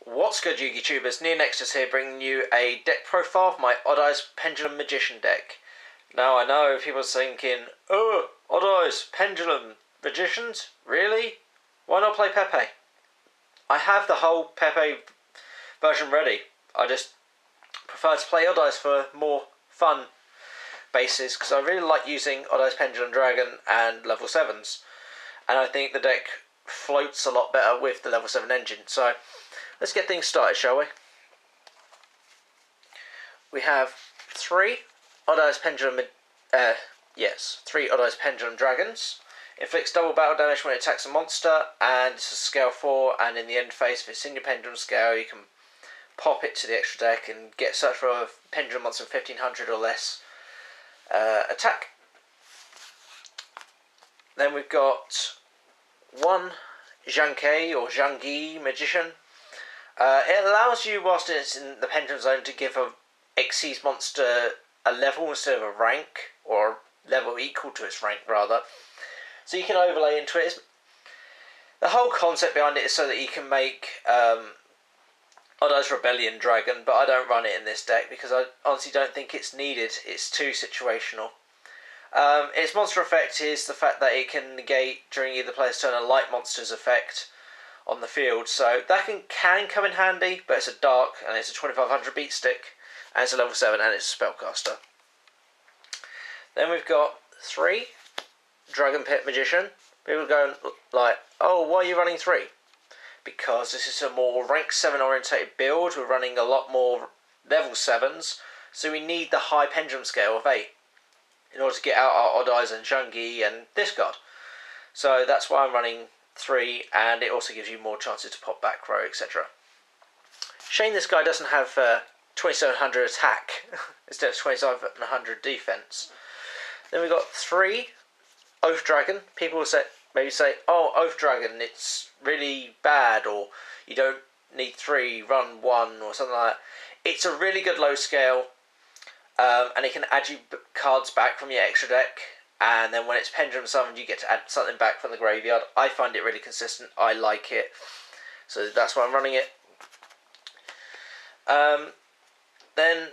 What's good, Yugi Tubers? NeoNexudus here, bringing you a deck profile of my Odd-Eyes Pendulum Magician deck. Now, I know people are thinking, oh, Odd-Eyes Pendulum Magicians? Really? Why not play Pepe? I have the whole Pepe version ready. I just prefer to play Odd-Eyes for more fun bases, because I really like using Odd-Eyes Pendulum Dragon and level 7s. And I think the deck floats a lot better with the level 7 engine. So let's get things started, shall we? We have three Odd-Eyes Pendulum Dragons. Inflicts double battle damage when it attacks a monster, and it's a scale 4, and in the end phase, if it's in your pendulum scale, you can pop it to the extra deck and get search for a pendulum monster of 1500 or less attack. Then we've got one Zhangke or Zhangyi Magician. It allows you, whilst it's in the pendulum zone, to give a Xyz monster a level instead of a rank, or level equal to its rank rather. So you can overlay into it. The whole concept behind it is so that you can make Odd-Eyes Rebellion Dragon, but I don't run it in this deck because I honestly don't think it's needed. It's too situational. Its monster effect is the fact that it can negate during either player's turn a light monster's effect on the field, so that can come in handy, but it's a dark and it's a 2500 beat stick, and it's a level 7 and it's a spellcaster. Then we've got three Dragon Pit Magician. People are going like, oh, why are you running three? Because this is a more rank 7 orientated build. We're running a lot more level 7s, so we need the high pendulum scale of 8 in order to get out our Odd-Eyes and Zhangyi and this card. So that's why I'm running 3, and it also gives you more chances to pop back row, etc. Shame this guy doesn't have 2700 attack instead of 2700 defense. Then we've got 3 Oath Dragon. People will maybe say, oh, Oath Dragon, it's really bad, or you don't need 3, run 1, or something like that. It's a really good low scale, and it can add you cards back from your extra deck, and then when it's pendulum summoned, you get to add something back from the graveyard. I find it really consistent. I like it, so that's why I'm running it. Then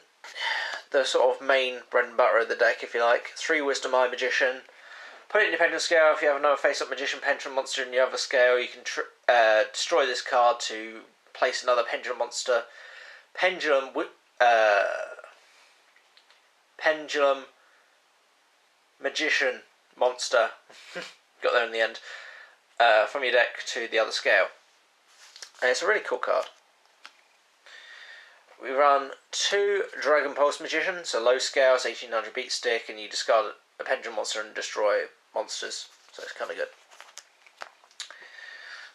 the sort of main bread and butter of the deck, if you like, 3 Wisdom Eye Magician. Put it in your pendulum scale. If you have another face-up magician pendulum monster in your other scale, you can destroy this card to place another pendulum monster. Pendulum Magician monster, got there in the end, from your deck to the other scale. And it's a really cool card. We run 2 Dragon Pulse Magician, so low scale, it's 1800 beat stick, and you discard a pendulum monster and destroy monsters, so it's kind of good.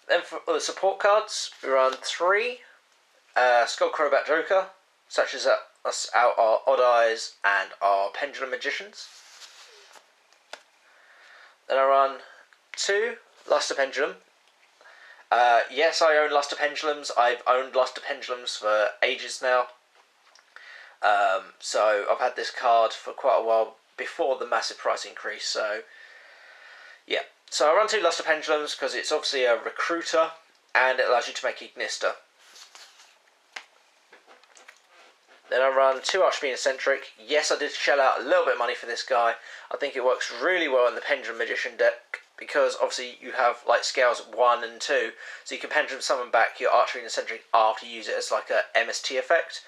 Then for the support cards, we run 3 Skull Crobat Joker, such as our Odd-Eyes and our Pendulum Magicians. Then I run 2 Luster Pendulum. Yes, I own Luster Pendulums. I've owned Luster Pendulums for ages now. So I've had this card for quite a while before the massive price increase. So yeah, so I run 2 Luster Pendulums because it's obviously a recruiter and it allows you to make Ignister. Then I run 2 Archfiend Eccentric. Yes, I did shell out a little bit of money for this guy. I think it works really well in the Pendulum Magician deck because obviously you have like scales 1 and 2, so you can pendulum summon back your Archfiend Eccentric after you use it as like a MST effect.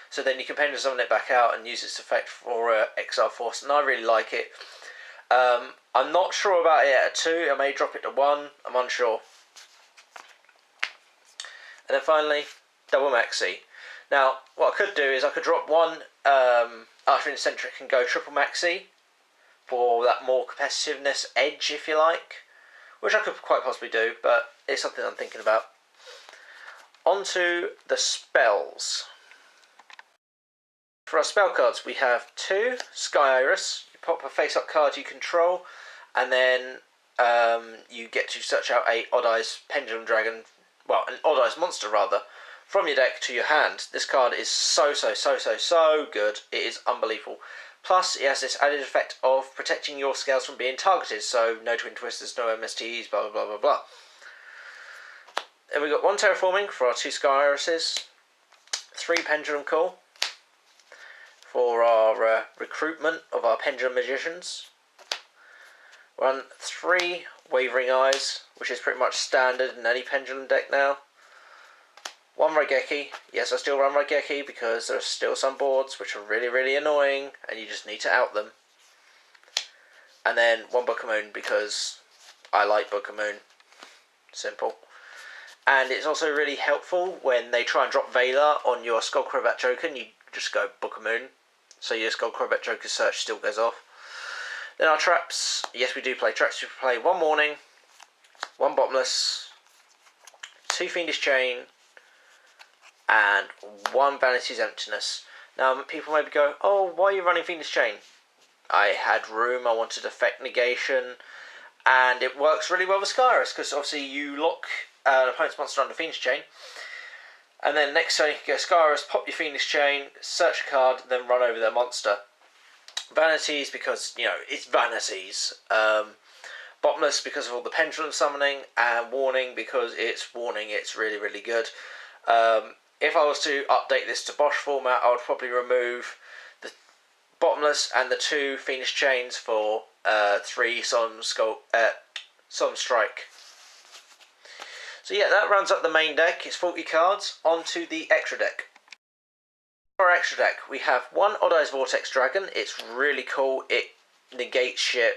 So then you can pendulum summon it back out and use its effect for Exile Force, and I really like it. I'm not sure about it at 2. I may drop it to 1. I'm unsure. And then finally, Double Maxi. Now, what I could do is I could drop 1 Archfiend Eccentric and go triple Maxi for that more competitiveness edge, if you like, which I could quite possibly do, but it's something I'm thinking about. On to the spells. For our spell cards, we have 2 Sky Iris. You pop a face-up card you control, and then you get to search out a Odd-Eyes Pendulum Dragon, well, an Odd-Eyes monster rather, from your deck to your hand. This card is so good. It is unbelievable. Plus, it has this added effect of protecting your scales from being targeted, so no Twin Twisters, no MSTs, blah blah blah blah blah. Then we got 1 Terraforming for our 2 Sky Irises, 3 Pendulum Call for our recruitment of our Pendulum Magicians. Run 3 Wavering Eyes, which is pretty much standard in any Pendulum deck now. 1 Raigeki. Yes, I still run Raigeki because there are still some boards which are really, really annoying and you just need to out them. And then 1 Book of Moon because I like Book of Moon. Simple. And it's also really helpful when they try and drop Veiler on your Skull Crobat Joker and you just go Book of Moon. So your Skull Crobat Joker search still goes off. Then our traps. Yes, we do play traps. We play 1 Warning, 1 Bottomless, 2 Fiendish Chain, and 1 Vanity's Emptiness. Now, people maybe go, oh, why are you running Fiendish Chain? I had room, I wanted effect negation, and it works really well with Skyrus, because obviously you lock an opponent's monster under Fiendish Chain, and then next turn you can go Skyrus, pop your Fiendish Chain, search a card, then run over their monster. Vanities, because, you know, it's Vanities. Bottomless, because of all the Pendulum summoning, and Warning, because it's Warning, it's really, really good. If I was to update this to Bosch format, I would probably remove the Bottomless and the 2 Fiendish Chains for 3 Solemn Strike. So yeah, that rounds up the main deck. It's 40 cards. Onto the extra deck. For our extra deck, we have 1 Odd-Eyes Vortex Dragon. It's really cool. It negates shit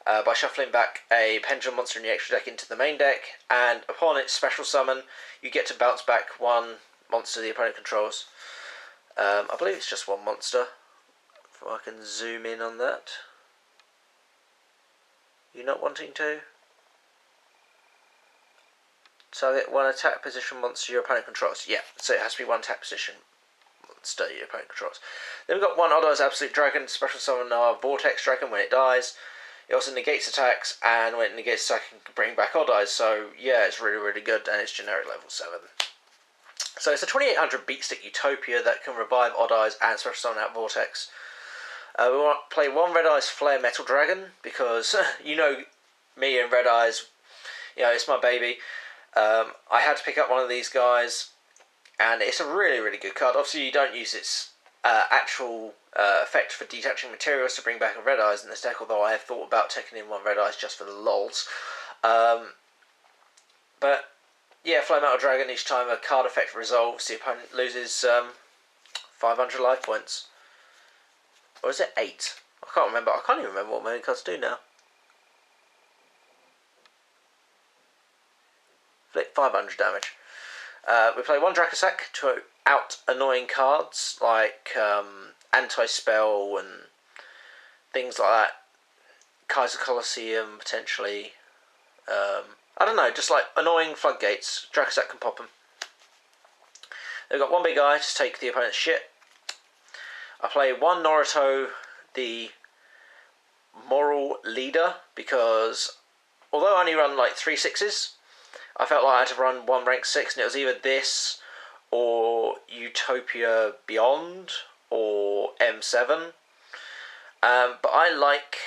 by shuffling back a Pendulum monster in the extra deck into the main deck, and upon its special summon, you get to bounce back 1 monster the opponent controls. I believe it's just 1 monster. If I can zoom in on that. You not wanting to? Target 1 attack position monster your opponent controls. Yeah, so it has to be 1 attack position monster your opponent controls. Then we've got 1 Odd-Eyes Absolute Dragon, special summon our Vortex Dragon when it dies. It also negates attacks, and when it negates attack, it can bring back Odd-Eyes. So yeah, it's really, really good, and it's generic level 7. So it's a 2800 Beatstick Utopia that can revive Odd-Eyes and special summon out Vortex. We want to play 1 Red-Eyes Flare Metal Dragon, because you know me and Red-Eyes, you know, it's my baby. I had to pick up one of these guys, and it's a really, really good card. Obviously, you don't use its actual effect for detaching materials to bring back a Red-Eyes in this deck, although I have thought about taking in 1 Red-Eyes just for the lols. But yeah, Flame Metal Dragon, each time a card effect resolves, the opponent loses 500 life points. Or is it 8? I can't remember. I can't even remember what many cards do now. Flip 500 damage. We play 1 Dracosac to out annoying cards like Anti-Spell and things like that. Kaiser Colosseum, potentially. I don't know, just like annoying floodgates. Dracosac can pop them. They've got 1 big eye to take the opponent's shit. I play 1 Naruto, the Moral Leader, because although I only run like 3 6s, I felt like I had to run 1 rank 6, and it was either this or Utopia Beyond or M7. But I like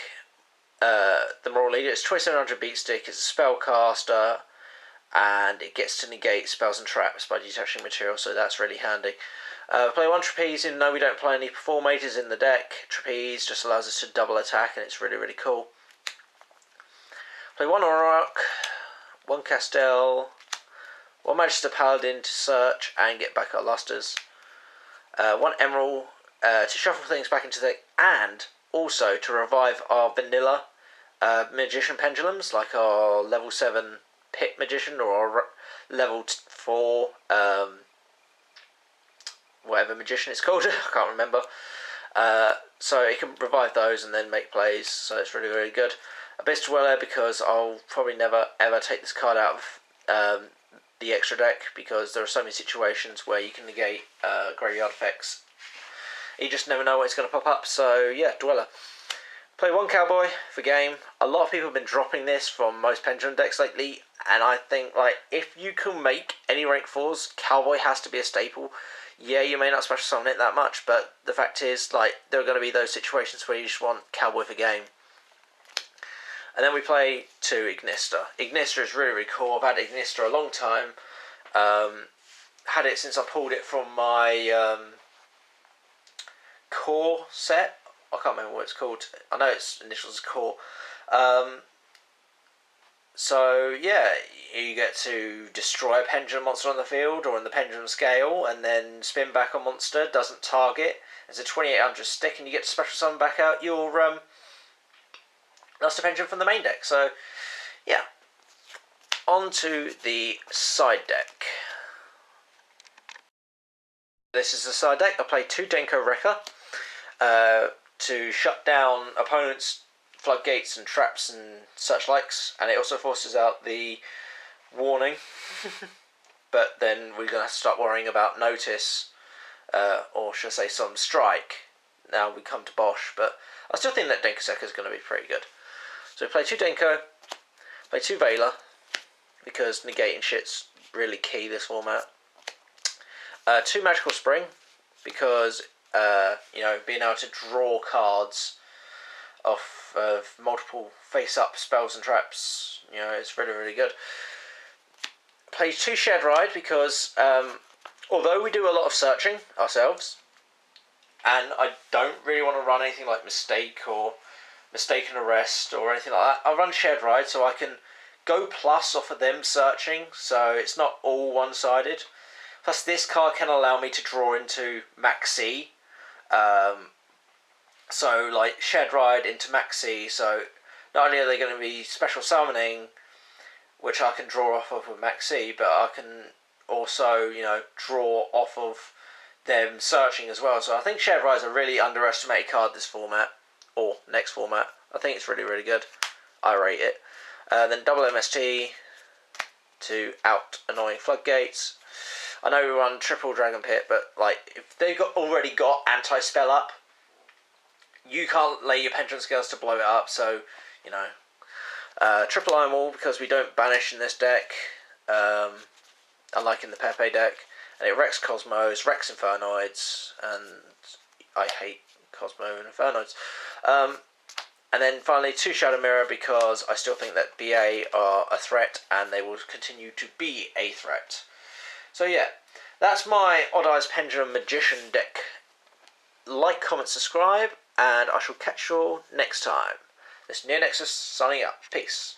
the Moral Leader. It's 2700 Beatstick, it's a spellcaster, and it gets to negate spells and traps by detaching material, so that's really handy. Play 1 Trapeze, even though we don't play any Performators in the deck. Trapeze just allows us to double attack, and it's really, really cool. Play 1 Auroch, 1 Castel, 1 Magister Paladin to search and get back our Lusters. 1 Emerald to shuffle things back into the deck, and also to revive our vanilla Magician Pendulums, like our level 7 Pit Magician or our level 4 whatever magician it's called, I can't remember. So it can revive those and then make plays, so it's really, really good. Abyss Dweller, because I'll probably never ever take this card out of the extra deck, because there are so many situations where you can negate graveyard effects. You just never know when it's going to pop up, so yeah, Dweller. Play 1 Cowboy for game. A lot of people have been dropping this from most Pendulum decks lately, and I think, like, if you can make any rank 4s, Cowboy has to be a staple. Yeah, you may not special summon it that much, but the fact is, like, there are going to be those situations where you just want Cowboy for game. And then we play 2 Ignister. Ignister is really, really cool. I've had Ignister a long time. Had it since I pulled it from my core set. I can't remember what it's called. I know its initials is core. So yeah, you get to destroy a pendulum monster on the field or in the pendulum scale, and then spin back a monster, doesn't target. It's a 2800 stick, and you get to special summon back out your Luster Pendulum from the main deck. So yeah, on to the side deck. This is the side deck. I play 2 Denko Wrecker to shut down opponents' floodgates and traps and such likes, and it also forces out the warning. But then we're going to have to start worrying about notice, or should I say some strike. Now we come to Bosch, but I still think that Denko Sekka is going to be pretty good. So we play 2 Denko, play 2 Veiler, because negating shit's really key this format. 2 Magical Spring, because you know, being able to draw cards off of multiple face-up spells and traps, you know, it's really, really good. Play 2 Shed Ride, because although we do a lot of searching ourselves, and I don't really want to run anything like Mistake or Mistaken Arrest or anything like that, I run Shed Ride so I can go plus off of them searching, so it's not all one-sided. Plus this card can allow me to draw into Maxi, so like Shed Ride into Maxi, so not only are they going to be special summoning, which I can draw off of with Maxi, but I can also, you know, draw off of them searching as well. So I think Shed Ride is a really underestimated card this format, or next format. I think it's really, really good. I rate it. Then double MST to out annoying floodgates. I know we run triple Dragon Pit, but like if they've already got anti-spell up, you can't lay your Pendulum Scales to blow it up, so, you know. Triple Iron Wall, because we don't banish in this deck, unlike in the Pepe deck. And it wrecks Cosmos, wrecks Infernoids, and I hate Cosmo and Infernoids. And then finally 2 Shadow Mirror, because I still think that BA are a threat, and they will continue to be a threat. So yeah, that's my Odd-Eyes Pendulum Magician deck. Like, comment, subscribe, and I shall catch you all next time. This is NeoNexudus signing up. Peace.